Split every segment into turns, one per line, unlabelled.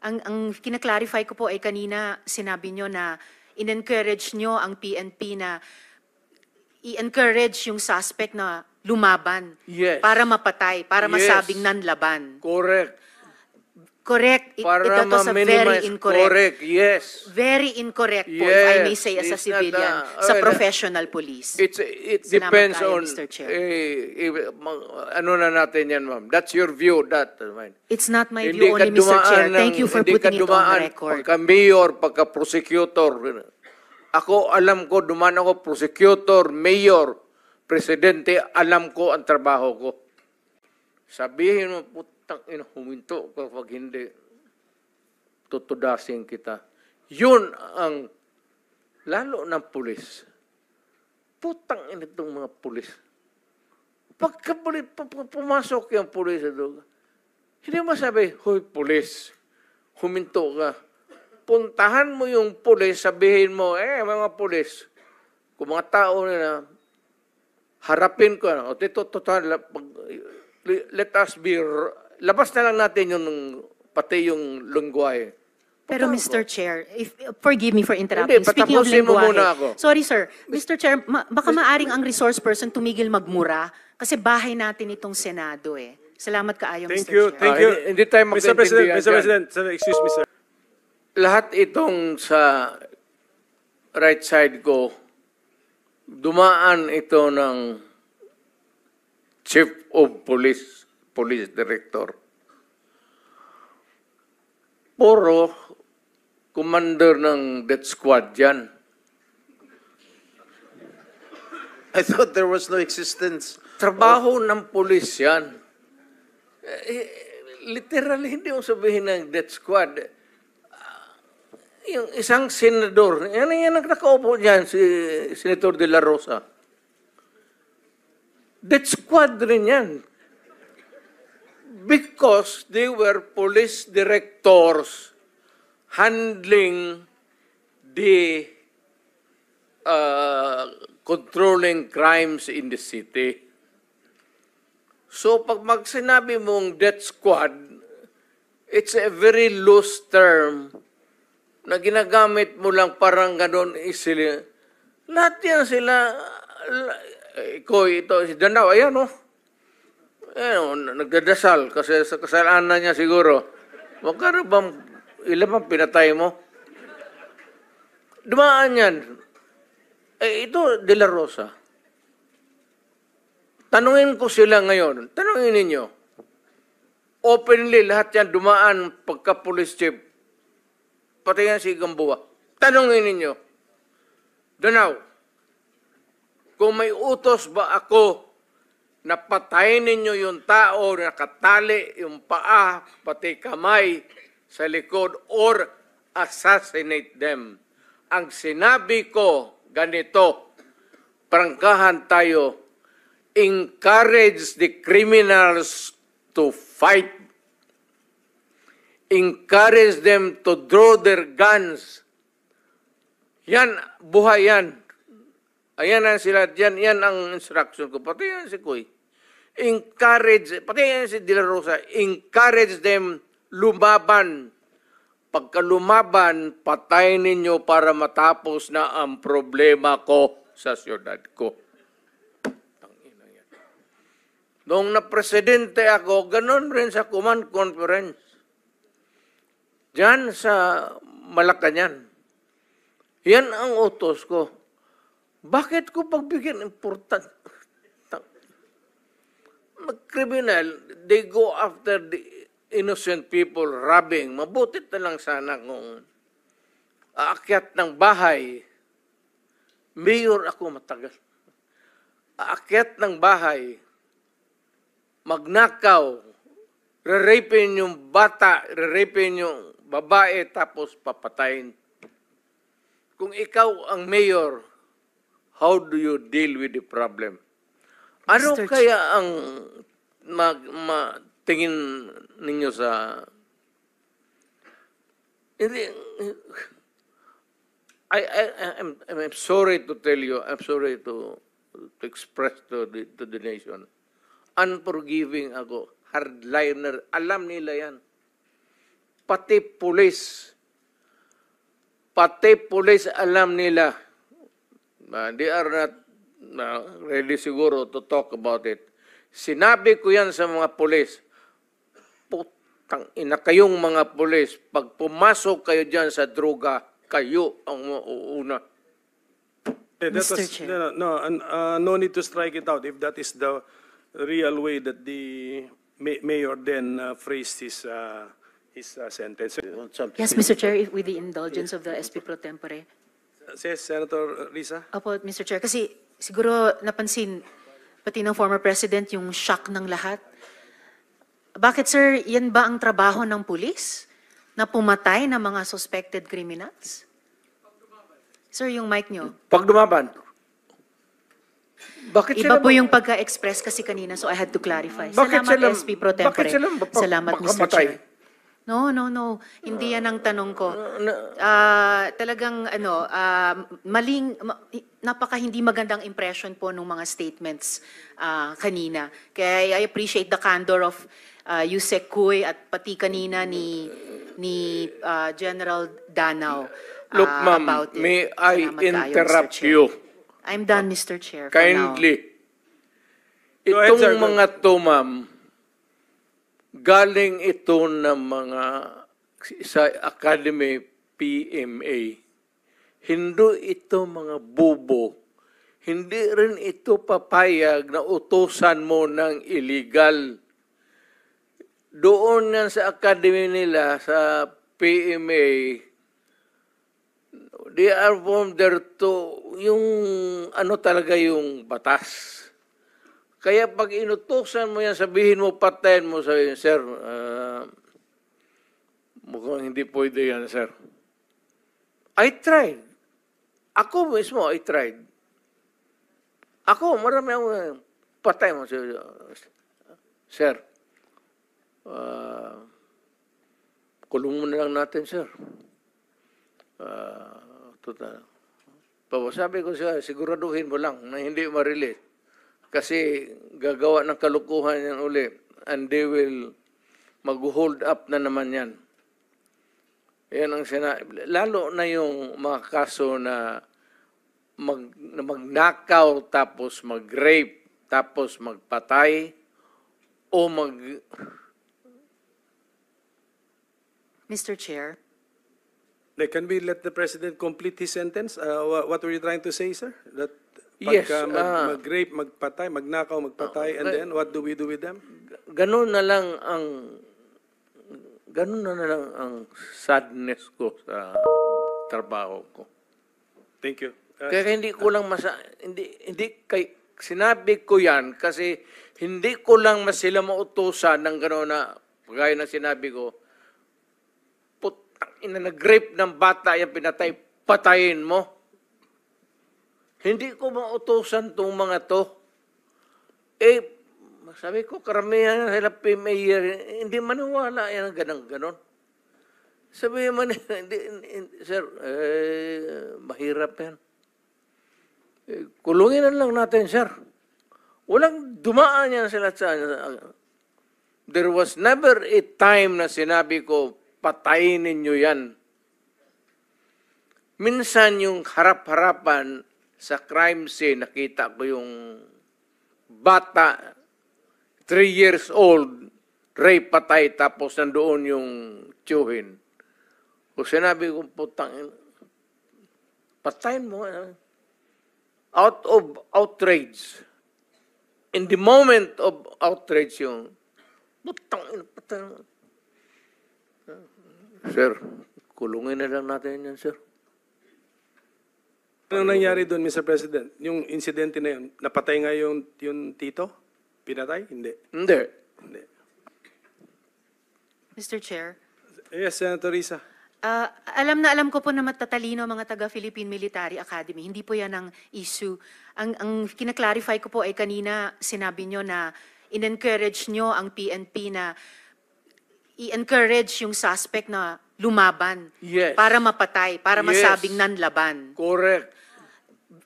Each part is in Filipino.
Ang kina-clarify ko po ay kanina sinabi nyo na in-encourage nyo ang PNP na i-encourage yung suspect na lumaban
Yes.
para mapatay, para
Yes.
masabing nanlaban.
Correct.
Correct.
Para
That was a very
ma-minimize.
incorrect.
Correct, yes.
Very incorrect po, if I may
Yes,
say as a
it's not
civilian,
a-
sa
well,
professional police.
It
Salamat
depends
kayo,
on,
Mr. Chair.
ano na natin yan, ma'am. That's your view, that.
It's not my
Hindi
view
ka
only, Mr. Chair.
dumaan
Thank you for
hindi ka
putting it on
dumaan
record.
Pagka-mayor, pagka-prosecutor. Ako, alam ko, dumaan ako, prosecutor, mayor, presidente, alam ko ang trabaho ko. Sabihin mo, putang ina, huminto kapag hindi, tutudasin kita. Yun ang, lalo ng pulis. Putang ina itong mga pulis. Pagka pumasok yung pulis, hindi mo sabi, hoy pulis, huminto ka. Puntahan mo yung pulis, sabihin mo, mga pulis, kung mga tao na harapin ko, o dito, total, let us be, labas na lang natin yung, pati yung lungguay.
Pero Mr. Chair, forgive me for
Hindi,
interrupting. Speaking of
patapusin mo muna ako.
lengguwahe. Sorry sir, Mr. Chair, baka maaring ang resource person tumigil magmura kasi bahay natin itong Senado eh. Salamat kaayo,
Thank
Mr.
you.
Chair.
Thank you.
Hindi tayo
Mr. President,
magkaintindihan
Mr.
dyan.
President, sir, excuse me, sir.
Lahat itong sa right side ko, dumaan ito ng Chief of Police, Police Director. Puro commander ng death squad yan.
I thought there was no existence.
Trabaho ng pulis yan. Literally, hindi mo sabihin ng death squad. Yung isang senador, yan ang nakaupo dyan, si Senator De La Rosa. Death squad rin yan. Because they were police directors handling the controlling crimes in the city. So pag sinabi mong death squad, it's a very loose term na ginagamit mo lang parang gano'n isili. Lahat yan sila, ito, si Danao, ayan o. Nagdadasal kasi sa kasalanan niya siguro. Magkano bang, ilan bang pinatay mo? Dumaan yan. Ito, De La Rosa. Tanungin ko sila ngayon. Tanungin ninyo. Openly, lahat yan dumaan pagka-police chief. Pati yan si Gamboa. Tanungin ninyo. Danao, kung may utos ba ako na patayin ninyo yung tao na nakatali yung paa, pati kamay sa likod, or assassinate them. Ang sinabi ko, ganito, prangkahan tayo, encourage the criminals to fight. Encourage them to draw their guns. Yan, buhay yan. Ayan ang sila, yan ang instruction ko. Pati yan si Kuy. Encourage, pati yan si De La Rosa, encourage them lumaban. Pagka lumaban, patayin ninyo para matapos na ang problema ko sa siyudad ko. Noong na-presidente ako, ganun rin sa command conference. Diyan sa Malacanang. Yan ang utos ko. Bakit ko pagbigyan important? Mag-criminal, they go after the innocent people robbing. Mabutit na lang sana kung aakyat ng bahay. Mayor ako matagal. Aakyat ng bahay, magnakaw, re-rapin yung bata, re-rapin yung babae, tapos papatayin. Kung ikaw ang mayor, how do you deal with the problem? Ano
Mr.
kaya ang tingin ninyo sa... I'm sorry to tell you, I'm sorry to express to the nation. Unforgiving ako. Hardliner. Alam nila yan. pati pulis. Pati pulis alam nila. They are not ready siguro to talk about it. Sinabi ko yan sa mga pulis. Putang ina kayong mga pulis, pag pumasok kayo dyan sa droga, kayo ang mauuna.
Mr. Chair.
No need to strike it out if that is the real way that the mayor then phrased his sentence.
Yes, Mr. Chair, with the indulgence of the SP Pro Tempore.
Says Senator Risa.
Opo, Mr. Chair, kasi siguro napansin, pati ng former president, yung shock ng lahat. Bakit, sir, yan ba ang trabaho ng pulis? Na pumatay ng mga suspected criminals? Sir, yung mic nyo.
Pag dumaban, bakit
Iba
sila
po yung pagka-express kasi kanina, so I had to clarify.
Bakit
Salamat,
sila-
SP Pro Tempore.
bakit sila
Salamat, Mr.
makamatay?
Chair. No. Hindi yan ang tanong ko. Talagang napaka hindi magandang impression po ng mga statements kanina. Kaya I appreciate the candor of Yusek Kuy at pati kanina ni General Danao
Look, ma'am,
about it.
may I
Salamat kayo, Mr.
interrupt
Chair.
you
I'm done, Mr. Chair. for now.
kindly?
Go ahead,
Itong
sir.
mga to, ma'am, galing ito ng mga sa Academy PMA. Hindi ito mga bubo. Hindi rin ito papayag na utusan mo ng illegal. Doon yan sa academy nila, sa PMA, they are from there to, yung ano talaga yung batas. Kaya pag inutusan mo yan, sabihin mo, patayin mo, sabihin, sir, mukhang hindi pwede yan, sir. I tried. Ako mismo, I tried. Ako, marami ako, patay mo, sir. Kulong mo na lang natin, sir. Total. Sabi ko siya, siguraduhin mo lang na hindi ma-release. Kasi gagawa ng kalukuhan yan uli. And they will mag-hold up na naman yan. Yan ang sinabi. Lalo na yung mga kaso na magnakaw, tapos mag-rape, tapos magpatay, o
Mr. Chair.
Can we let the president complete his sentence? What were you trying to say, sir? That
Yes,
pagka mag-rape, magpatay, magnakaw, magpatay, and then what do we do with them?
ganun na lang ang sadness ko sa trabaho ko.
Thank you.
Kaya hindi ko lang sinabi ko yan kasi hindi ko lang sila mautusan ng gano'n na gaya ng sinabi ko, putang ina, nag-rape ng bata, yan pinatay, patayin mo. Hindi ko mautusan tong mga to. Sabi ko, karamihan sila PMA, hindi maniwala yan ang ganon. Sabi man, sir, mahirap yan. Kulungin na lang natin, sir. Walang dumaan yan sila sa... There was never a time na sinabi ko, patayin ninyo yan. Minsan yung harap-harapan sa crime scene, nakita ko yung bata, 3 years old, rape, patay, tapos nandoon yung tiyuhin. O sinabi ko, putang, patayin mo. Out of outrage. In the moment of outrage yung, putang, patayin. Sir, kulungin na lang natin yan, sir.
Ano nangyari doon, Mr. President? Yung insidente na yun, napatay nga yung tito? Pinatay? Hindi.
Hindi.
Mr. Chair.
Yes, Senator Risa.
Alam ko po na matatalino mga taga-Philippine Military Academy. Hindi po yan ang issue. Ang kinaklarify ko po ay kanina sinabi nyo na in-encourage nyo ang PNP na i-encourage yung suspect na lumaban
Yes.
para mapatay, para
Yes.
masabing nanlaban.
Correct.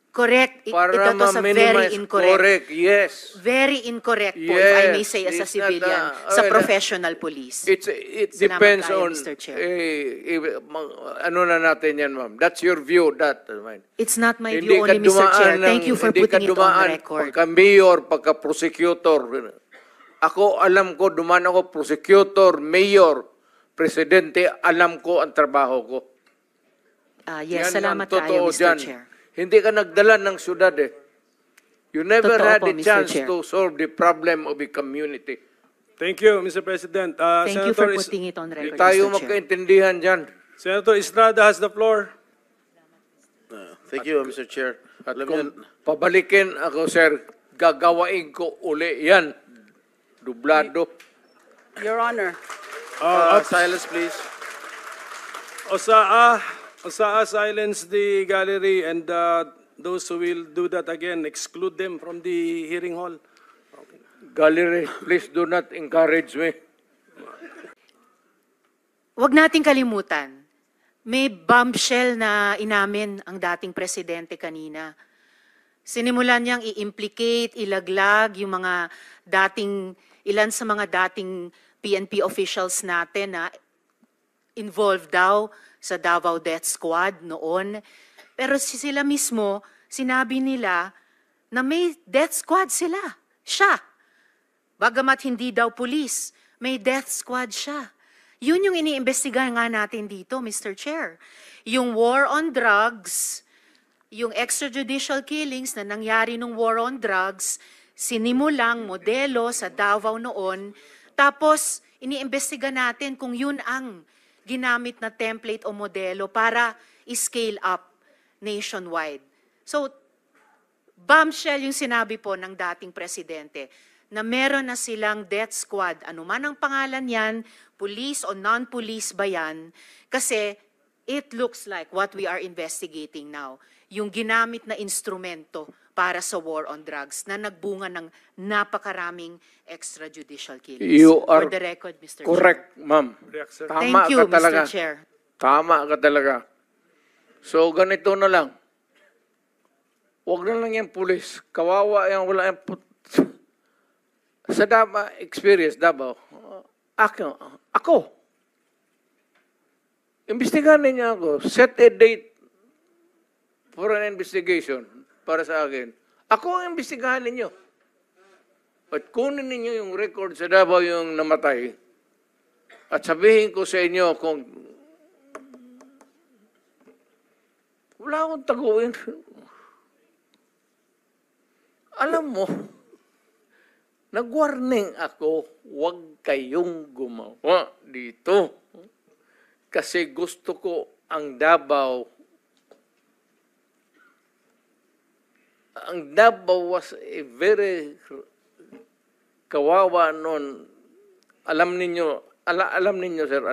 Correct.
Para
Ito to sa very
ma-minimize.
incorrect.
Correct, yes.
Very incorrect po, if I may
Yes,
say, as a
it's not,
civilian, sa
well,
professional police.
It
Salamat
depends
kayo,
on,
Mr. Chair.
ano na natin yan, ma'am. That's your view, that. Ma'am.
It's not my
Hindi
view
ka
only, Mr. Chair.
dumaan
Thank you for
hindi ka
putting it on
dumaan
the record.
Pagka-mayor, pagka-prosecutor. Ako, alam ko, dumaan ako, prosecutor, mayor, presidente, alam ko ang trabaho ko.
Yes,
Yan
salamat
ang totoo
kayo, Mr.
dyan.
Chair.
Hindi ka nagdala ng syudad eh. You never
Totoo
had
po,
a
Mr.
chance
Chair.
to solve the problem of a community.
Thank you, Mr. President.
Thank you for
Senator
putting it on
Hindi
record,
tayo
Mr. Chair.
magkaintindihan dyan.
Senator Estrada has the floor.
Thank you, Mr. Chair.
At
Alam
kung
niyo,
pabalikin ako, sir, gagawain ko uli yan. Dublado.
Your Honor,
silence, please.
Osaa, silence the gallery, and those who will do that again, exclude them from the hearing hall.
Gallery, please do not encourage me.
Huwag nating kalimutan, may bombshell na inamin ang dating presidente kanina. Sinimulan niyang i-implicate, ilaglag yung mga ilan sa mga dating PNP officials natin na involved daw sa Davao Death Squad noon. Pero sila mismo, sinabi nila na may death squad sila. Siya. Bagamat hindi daw pulis, may death squad siya. Yun yung iniimbestiga nga natin dito, Mr. Chair. Yung war on drugs, yung extrajudicial killings na nangyari nung war on drugs, sinimulang modelo sa Davao noon, tapos iniimbestiga natin kung yun ang ginamit na template o modelo para i-scale up nationwide. So, bombshell yung sinabi po ng dating presidente na meron na silang death squad, anuman ang pangalan yan, police o non-police ba yan, kasi it looks like what we are investigating now, yung ginamit na instrumento para sa war on drugs na nagbunga ng napakaraming extrajudicial killings.
You are
For the record, Mr.
correct, ma'am.
React, sir.
Tama
Thank you,
ka talaga.
Mr. Chair.
Tama ka talaga. So, ganito na lang. Huwag na lang yung pulis. Kawawa yan, wala yung sa Davao experience, Davao, ako. Imbestigahan niya ako. Set a date for an investigation para sa akin. Ako ang imbestigahan ninyo. At kunin ninyo yung record sa Davao yung namatay. At sabihin ko sa inyo kung wala akong taguin. Alam mo, nag-warning ako, huwag kayong gumawa dito. Kasi gusto ko ang Davao was a very kawawa noon. Alam ninyo, sir,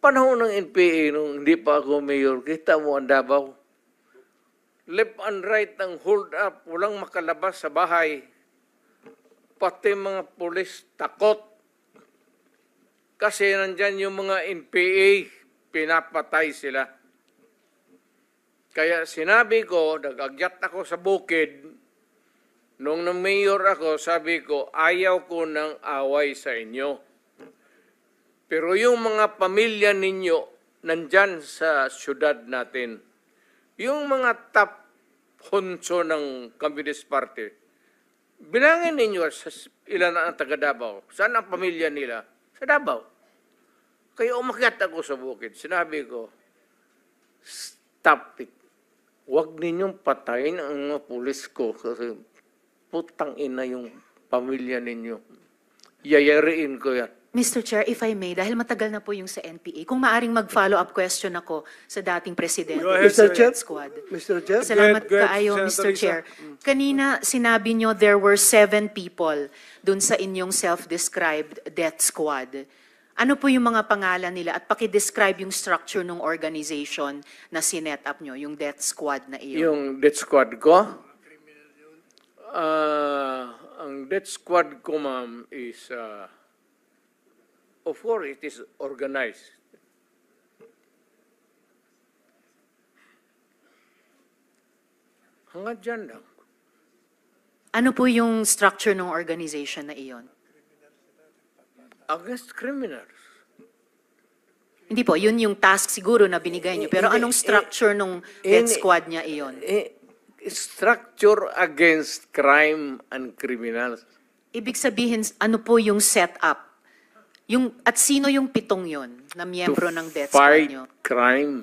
panahon ng NPA nung hindi pa ako mayor, kita mo ang Davao. Left and right ang hold up, walang makalabas sa bahay. Pati mga pulis takot. Kasi nandyan yung mga NPA, pinapatay sila. Kaya sinabi ko, nag-agyat ako sa bukid, nung na-mayor ako, sabi ko, ayaw ko ng away sa inyo. Pero yung mga pamilya ninyo, nandyan sa syudad natin, yung mga top honso ng Communist Party, bilangin ninyo ilan ang taga Davao. Saan ang pamilya nila? Sa Davao. Kaya umakyat ako sa bukid. Sinabi ko, stop it. Huwag ninyong patayin ang mga pulis ko kasi putang ina yung pamilya ninyo. Yayariin ko yan.
Mr. Chair, if I may, dahil matagal na po yung sa NPA, kung maaring mag-follow-up question ako sa dating presidente
Go ahead,
ng
sir.
Death Squad.
Mr. Chair?
Salamat
Go ahead,
kaayo,
Senator
Mr. Chair.
Risa.
Kanina, sinabi nyo there were 7 people dun sa inyong self-described death squad. Ano po yung mga pangalan nila at paki-describe yung structure ng organization na sinet up nyo, yung death squad na iyon?
Yung death squad ko, ang death squad ko, ma'am, is, of course, it is organized. Hanggang dyan lang.
Ano po yung structure ng organization na iyon?
Against criminals.
Hindi po, yun yung task siguro na binigay niyo. Pero anong structure ng death squad niya iyon?
Structure against crime and criminals.
Ibig sabihin, ano po yung setup? At sino yung 7 yon na miyembro ng death squad
Fight
niyo?
crime.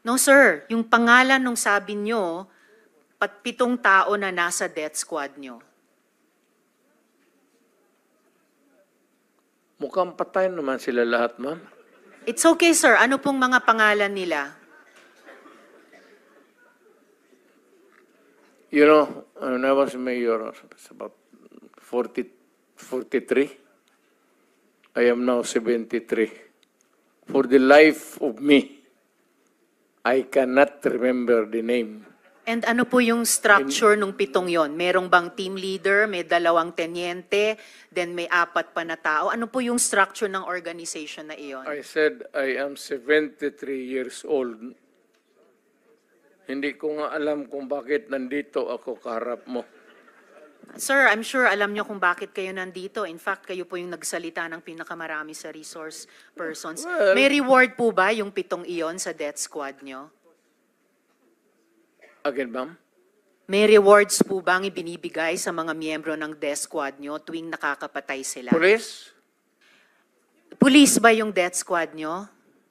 No sir, yung pangalan nung sabi niyo, 7 tao na nasa death squad niyo.
Mukhang patay naman sila lahat, ma'am.
It's okay sir, ano pong mga pangalan nila?
You know, when I was mayor, it's about 43. I am now 73. For the life of me, I cannot remember the name.
And ano po yung structure nung 7 yon? Merong bang team leader, may 2 tenyente, then may 4 pa na tao? Ano po yung structure ng organization na iyon?
I said I am 73 years old. Hindi ko nga alam kung bakit nandito ako kaharap mo.
Sir, I'm sure alam niyo kung bakit kayo nandito. In fact, kayo po yung nagsalita ng pinakamarami sa resource persons.
Well,
May reward po ba yung 7 iyon sa death squad niyo?
Again, ma'am?
May rewards po bang ibinibigay sa mga miyembro ng death squad niyo tuwing nakakapatay sila?
Police?
Police ba yung death squad niyo?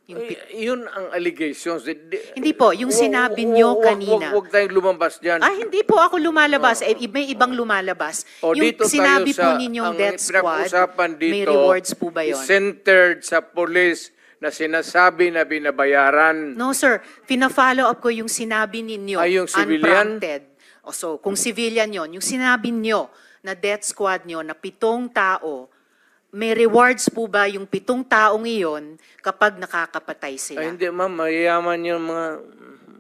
Yung
Yun ang allegations.
Hindi po, yung sinabi niyo kanina.
Huwag tayong lumabas dyan.
Hindi po ako lumalabas. May ibang lumalabas.
O
Yung
dito
sinabi
tayo
po ninyong
ang
death squad,
pinag-usapan
may
dito
rewards po ba yun?
is centered sa police na sinasabi na binabayaran.
No sir, pina-follow up ko yung sinabi ninyo.
Ay, yung civilian?
Unprompted. So, kung civilian yon, yung sinabi nyo na death squad nyo na 7 tao, may rewards po ba yung 7 taong iyon kapag nakakapatay sila?
Ay, hindi ma'am, mayayaman yung mga,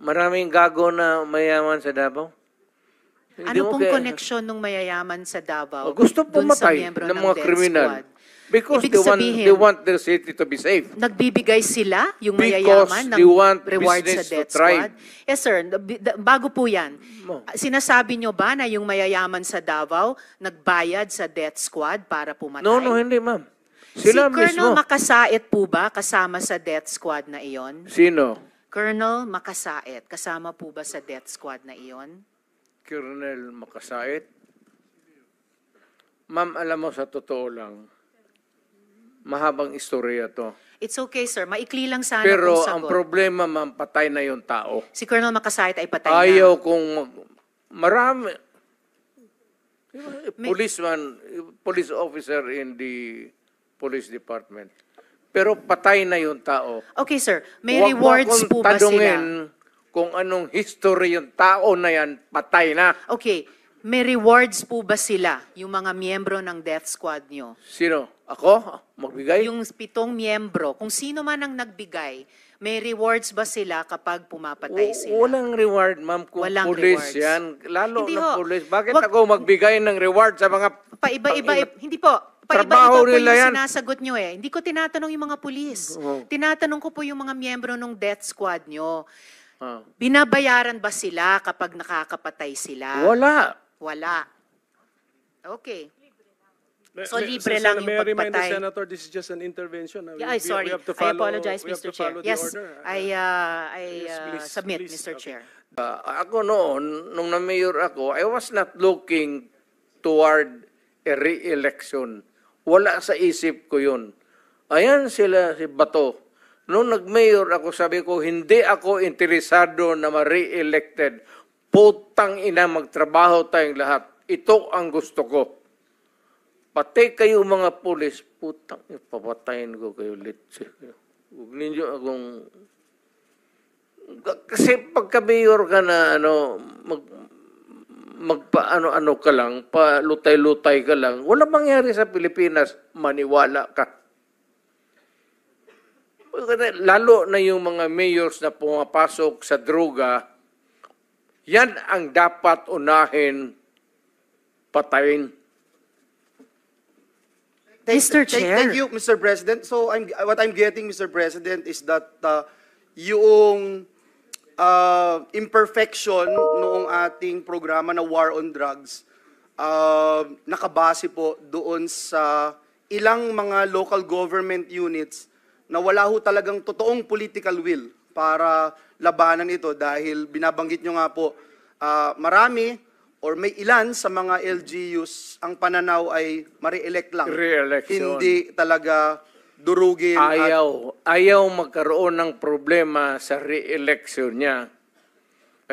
maraming gago na mayayaman sa Davao. Hindi
Ano
mo
pong
kaya-
koneksyon ng mayayaman sa Davao?
Gusto
dun sa
pumatay
miyembro
ng mga
death
kriminal.
squad?
Because
Ibig
they want their city to be safe.
Nagbibigay sila, yung
Because
mayayaman,
they want
ng reward sa
business to
death
thrive.
squad? Yes sir, bago po yan,
Mo.
sinasabi nyo ba na yung mayayaman sa Davao nagbayad sa death squad para pumatay?
No, hindi ma'am.
Si
Sila
Colonel
mismo.
Makasait po ba kasama sa death squad na iyon?
Sino?
Colonel Makasait, kasama po ba sa death squad na iyon?
Colonel Makasait? Ma'am, alam mo sa totoo lang, mahabang istorya to.
It's okay sir, maikli lang sana
Pero
kung
ang
sagot.
problema, ma'am, patay na yung tao.
Si Colonel Makasait ay patay
Ayaw
na.
kung marami. Police officer in the police department. Pero patay na yung tao.
Okay sir, may
Huwag mo
rewards
akong
po ba
tanungin
sila?
kung anong history yung tao na yan, patay na.
Okay, may rewards po ba sila, yung mga miyembro ng death squad nyo?
Sino? Ako? Magbigay?
Yung 7 miyembro, kung sino man ang nagbigay, may rewards ba sila kapag pumapatay sila?
Walang reward, ma'am, kung
Walang
police
rewards.
yan. Lalo
Hindi
na
ho.
police. Bakit
Wag-
ako magbigay ng reward sa mga...
Hindi po.
Trabaho
Paiba-iba po
nila
yung
yan.
sinasagot nyo eh. Hindi ko tinatanong yung mga pulis.
Oo.
Tinatanong ko po yung mga miyembro ng death squad nyo.
Ah.
Binabayaran ba sila kapag nakakapatay sila?
Wala.
Wala. Okay. So,
May-
libre
Sen-
lang yung
may I remind the
pagpatay.
Senator, this is just an intervention.
Yeah, sorry.
We have to
I
follow,
apologize,
we have
Mr.
to
Chair.
follow the
Yes,
order.
I
Please,
submit,
please.
Mr.
Okay.
Chair.
Ako noon, nung na-mayor ako, I was not looking toward a re-election. Wala sa isip ko yun. Ayan sila, si Bato. Nung nag-mayor ako, sabi ko, hindi ako interesado na ma-re-elected. Putang ina, magtrabaho tayong lahat. Ito ang gusto ko. Pati kayo mga pulis, putang, papatayin ko kayo litsi. Huwag ninyo akong... Kasi pagka-mayor ka na, magpa-ano-ano ka lang, pa-lutay-lutay ka lang, wala mangyari sa Pilipinas, maniwala ka. Lalo na yung mga mayors na pumapasok sa droga, yan ang dapat unahin patayin.
Mr. Chair.
Thank you, Mr. President. So what I'm getting, Mr. President, is that yung
imperfection noong ating programa na War on Drugs, nakabase po doon sa ilang mga local government units na wala ho talagang totoong political will para labanan ito dahil binabanggit nyo nga po, marami or may ilan sa mga LGUs ang pananaw ay ma-re-elect lang.
Re-election.
Hindi talaga durugin.
Ayaw magkaroon ng problema sa re-election niya.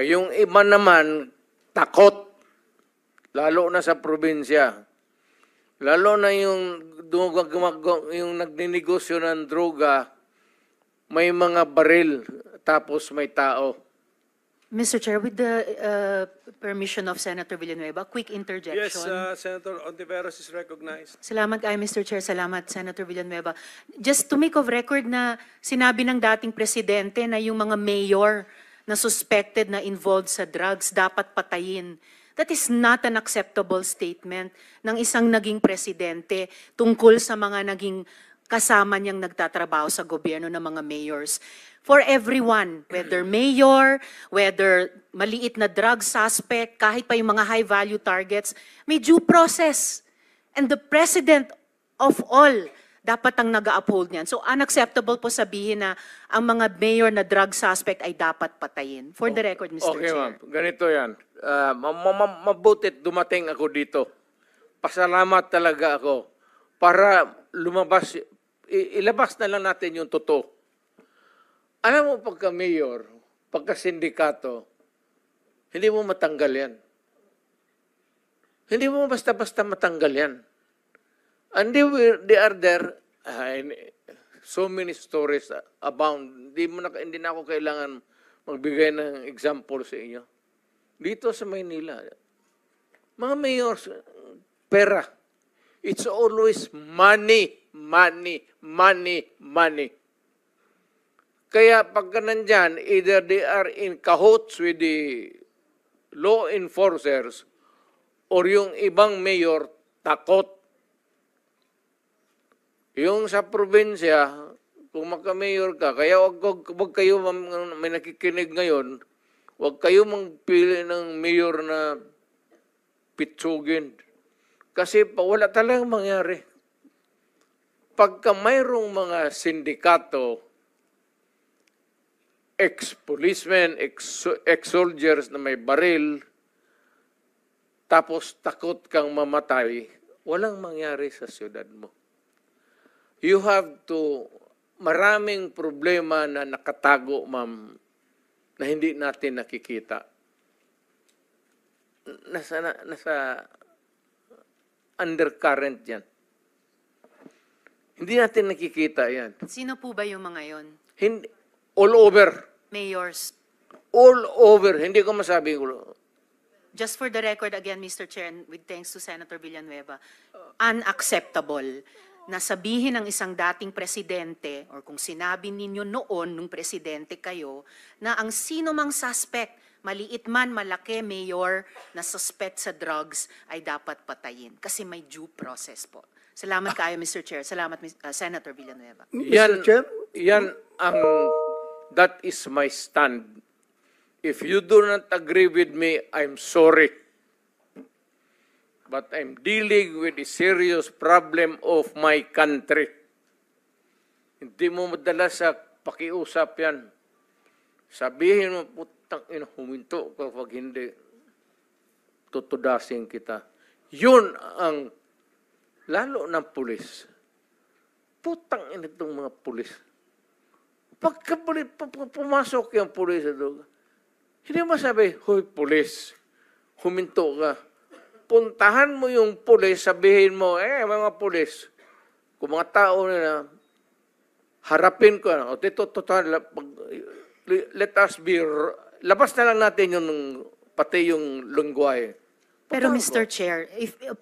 Yung iba naman, takot. Lalo na sa probinsya. Lalo na yung nagninegosyo ng droga, may mga baril, tapos may tao.
Mr. Chair, with the permission of Senator Villanueva, quick interjection.
Yes, Senator Ontiveros is recognized.
Salamat kayo, Mr. Chair. Salamat, Senator Villanueva. Just to make of record na sinabi ng dating presidente na yung mga mayor na suspected na involved sa drugs dapat patayin. That is not an acceptable statement ng isang naging presidente tungkol sa mga naging kasama niyang nagtatrabaho sa gobyerno ng mga mayors. For everyone, whether mayor, whether maliit na drug suspect, kahit pa yung mga high-value targets, may due process. And the president of all, dapat ang nag-uphold niyan. So unacceptable po sabihin na ang mga mayor na drug suspect ay dapat patayin. For the record, Mr.
Okay,
Chair.
ma'am. Ganito yan. Mabutit dumating ako dito. Pasalamat talaga ako para lumabas, ilabas na lang natin yung totoo. Alam mo, pagka mayor, pagka sindikato, hindi mo matanggal yan. Hindi mo basta-basta matanggal yan. And they are there, so many stories abound. Hindi na ako kailangan magbigay ng example sa inyo. Dito sa Maynila, mga mayors, pera. It's always money, money, money, money. Kaya pagka nandyan, either they are in cahoots with the law enforcers or yung ibang mayor takot. Yung sa probinsya, kung magka-mayor ka, kaya wag kayo, may nakikinig ngayon, wag kayo magpili ng mayor na pitsugin. Kasi wala talagang mangyari. Pagka mayroong mga sindikato, ex-policemen, ex-soldiers na may baril, tapos takot kang mamatay, walang mangyari sa siyudad mo. You have to, maraming problema na nakatago, ma'am, na hindi natin nakikita. Nasa undercurrent yan. Hindi natin nakikita yan.
Sino po ba yung mga yon?
Hindi, all over.
Mayors.
All over. Hindi ko masabi.
Just for the record again, Mr. Chair, and with thanks to Senator Villanueva, unacceptable na sabihin ng isang dating presidente, or kung sinabi ninyo noon nung presidente kayo, na ang sino mang suspect, maliit man, malaki, mayor, na suspect sa drugs, ay dapat patayin. Kasi may due process po. Salamat kayo, Mr. Chair. Salamat, Senator Villanueva.
Yan,
Mr. Chair?
yan that is my stand. If you do not agree with me, I'm sorry. But I'm dealing with a serious problem of my country. Hindi mo madala sa pakiusap yan. Sabihin mo, putang ina, huminto ka pag hindi, tutudasin kita. Yun ang, lalo ng pulis. Putang ina itong mga pulis. Pagka pumasok yung pulis sa droga, hindi mo masabi, hoy pulis, huminto ka. Puntahan mo yung pulis, sabihin mo, mga pulis, kung mga tao na harapin ko, o dito, let us be, labas na lang natin yung, pati yung lungwahe.
Pero Mr. Chair,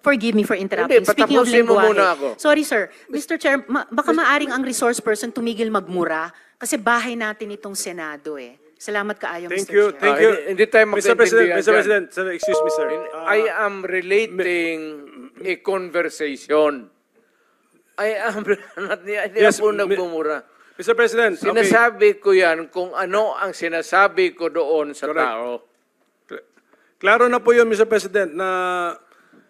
forgive me for interrupting.
Hindi,
Speaking of
patapusin mo muna ako.
lengguwahe. Sorry sir, Mr. Chair, baka maaring ang resource person tumigil magmura kasi bahay natin itong Senado eh. Salamat kaayo,
Thank
Mr.
you,
Chair.
thank you.
Hindi tayo
Mr. President,
magkaintindihan
Mr.
dyan.
President, sir, excuse me, sir.
I am relating a conversation. I am, hindi
Yes,
ako nagbumura.
Mr. President, okay.
Sinasabi ko yan kung ano ang sinasabi ko doon sa
Correct.
tao.
Klaro na po yun, Mr. President, na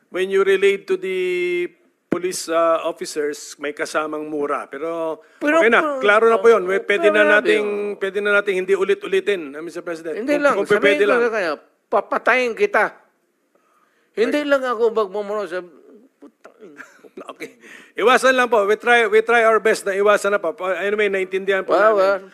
when you relate to the police officers, may kasamang mura. Pero okay na, klaro na po yun. Pwede na nating hindi ulit-ulitin, Mr. President.
Hindi lang,
Kung pwede
sabihin ko
lang.
sa kanya, papatayin kita. Hindi lang ako magmumuno sa...
Okay. Iwasan lang po. We try our best na iwasan na po. Anyway, naintindihan po
Well,
namin.